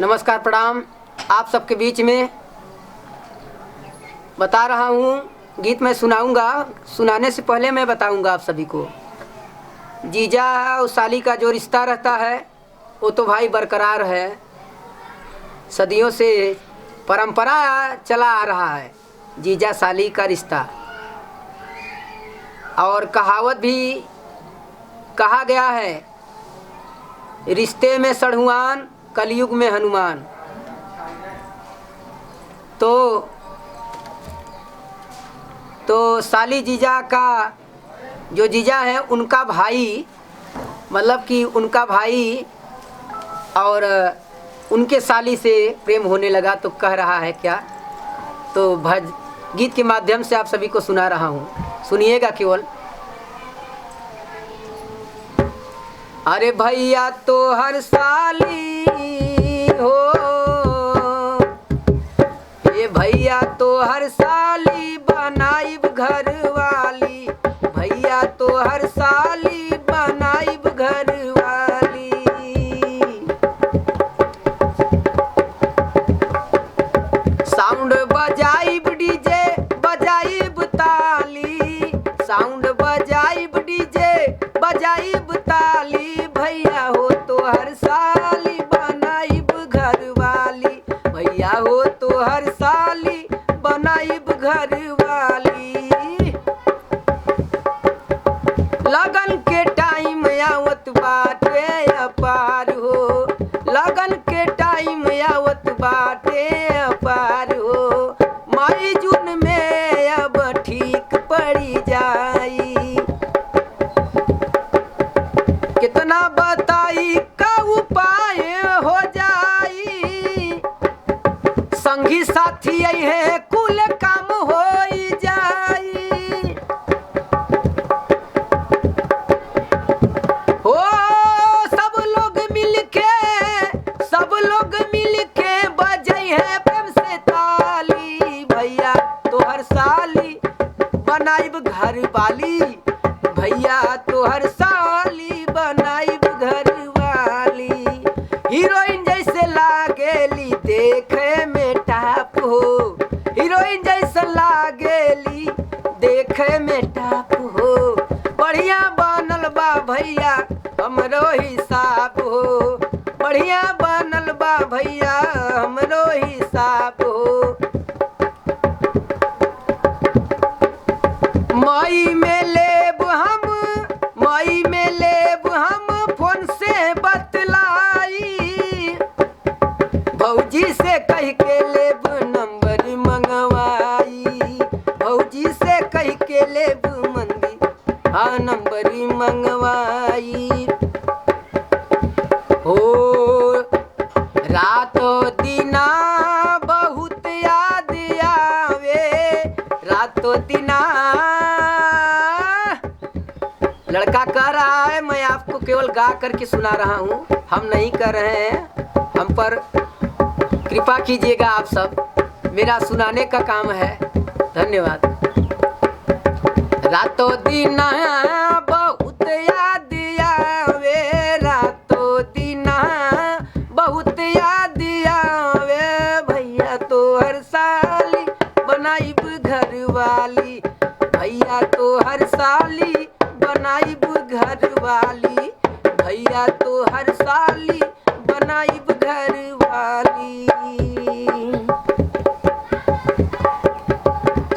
नमस्कार, प्रणाम। आप सबके बीच में बता रहा हूँ, गीत मैं सुनाऊँगा। सुनाने से पहले मैं बताऊँगा आप सभी को, जीजा और साली का जो रिश्ता रहता है वो तो भाई बरकरार है, सदियों से परंपरा चला आ रहा है जीजा साली का रिश्ता। और कहावत भी कहा गया है, रिश्ते में सढ़ुआन कलयुग में हनुमान। तो साली जीजा का जो जीजा है उनका भाई, मतलब कि उनका भाई और उनके साली से प्रेम होने लगा। तो कह रहा है क्या, तो गीत के माध्यम से आप सभी को सुना रहा हूँ, सुनिएगा केवल। अरे भैया तो हर साली हो, ये भैया तो हर साली बनाइब घर वाली, भैया तो हर साली बनाइब घर वाली। साउंड बजाइब डीजे बजाइब ताली, साउंड बजाइब डीजे बजाइब ताली, भैया हो तो हर साली बनाइब घर वाली, भैया हो तो हर साली बनाइब घर वाली। लगन के टाइम आवत बाटे अपार हो, लगन के टाइम आवत बाटे अपार हो, मई जून में अब ठीक पड़ी जाई। कितना बताई का उपाय हो जाई, संगी साथी है कुल काम हो जाई। हो सब लोग मिलके, सब लोग मिलके बजाई है प्रेम से ताली, भैया तो हर साली बनाइब घर वाली, भैया तो हर साली बनाइब घर वाली। हीरोइन जैसे लागेली देखे में टाप हो, हीरोइन जैसे लागेली देखे में टाप हो, बढ़िया बनल बा भैया हमरो हिसाब हो, बढ़िया बनल बा भैया हमरो हिसाब हो। मई में लेब हम, मई में लेब हम फोन से बतलाई, भौजी से कह के लेब नंबर मंगवाई, भौजी से कह के लेब मंदी हाँ नंबर मंगवाई। हो रातों दिना बहुत याद आवे, रातों दिना। लड़का कह रहा है, मैं आपको केवल गा करके सुना रहा हूँ, हम नहीं कर रहे हैं, हम पर कृपा कीजिएगा आप सब, मेरा सुनाने का काम है। धन्यवाद। रातों दिन बहुत याद आवे, रातों दिन बहुत याद आवे, भैया तो हर साली बनाइब घर वाली, भैया तो हर साली बनाइब घर वाली, भैया तो हर साली बनाइब घर वाली।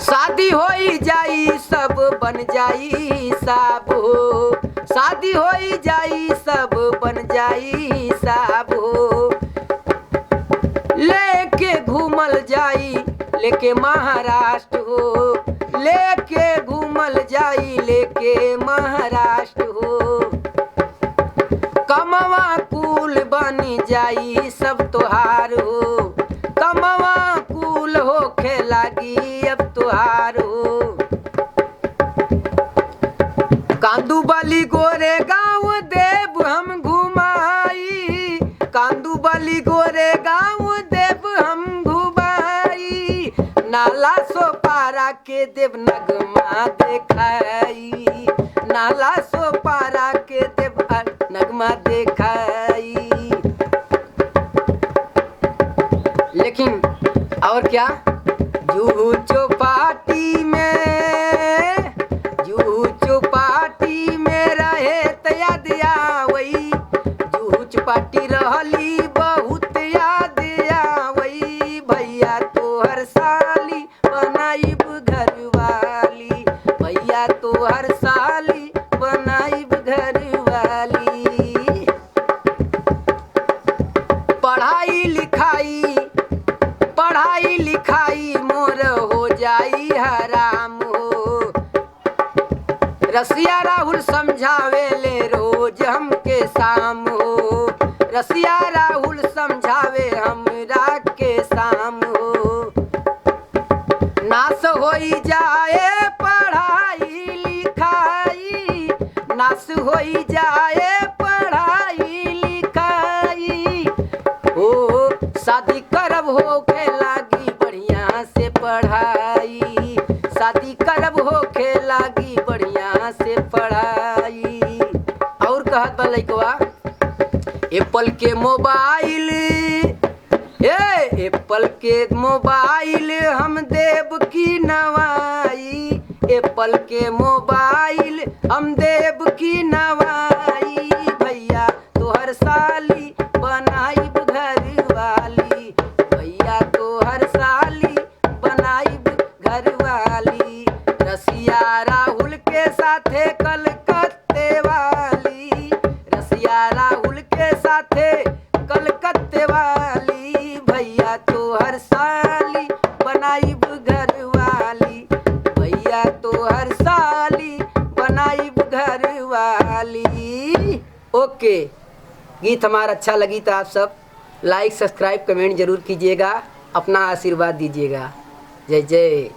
शादी होई जाई सब बन जाई साब हो, शादी होई जाई सब बन जाई साब हो, लेके घूमल जाई लेके महाराष्ट्र हो, लेके घूमल जाई लेके महाराष्ट्र हो, कमवा कुल बनी जाई सब तोहार हो, कमवा कुल होखे लागी अब तोहार हो। कांदू बाली गोरे गाँव देव हम घुमाई, कांदू बाली गोरे गाँव देव हम घुमाई, नाला सो पारा के देव नगमा देखाई, नाला सो पारा के देव नगमा देखाई। लेकिन और क्या, जूहू चौपाटी में रहे याद आवई, जूहू चौपाटी रहली बहुत याद आवई, भैया तोहर साली बनाइब घरवाली, भैया तोहर साली बनाइब घरवाली। पढ़ाई लिखाई मोर हो जाई हराम हो, रसिया राहुल समझावे ले रोज हमके शाम हो, रसिया राहुल समझावे हमरा के शाम हो। नाश होई जाए पढ़ाई लिखाई, नाश होई जाए पढ़ाई लिखाई, ओ शादी करब होके लागी बढ़िया से पढ़ाई, शादी करब होके लागी बढ़िया से पढ़ाई। और कहत बा लइकवा, एप्पल के मोबाइल, एप्पल के मोबाइल हम देव की नवाई, एप्पल के मोबाइल हम देव की नवाई, भैया तोहर साली बनाइब घरवाली, भैया तोहर साली बनाइब घरवाली, रसिया राहुल के साथे कलकत्ते वाली, रसिया राहुल के साथे कलकत्ते वाली, भैया तोहर साली बनाइब घरवाली, भैया तोहर साली बनाइब घरवाली। ओके, गीत हमारा अच्छा लगी तो आप सब लाइक सब्सक्राइब कमेंट जरूर कीजिएगा, अपना आशीर्वाद दीजिएगा। जय जय।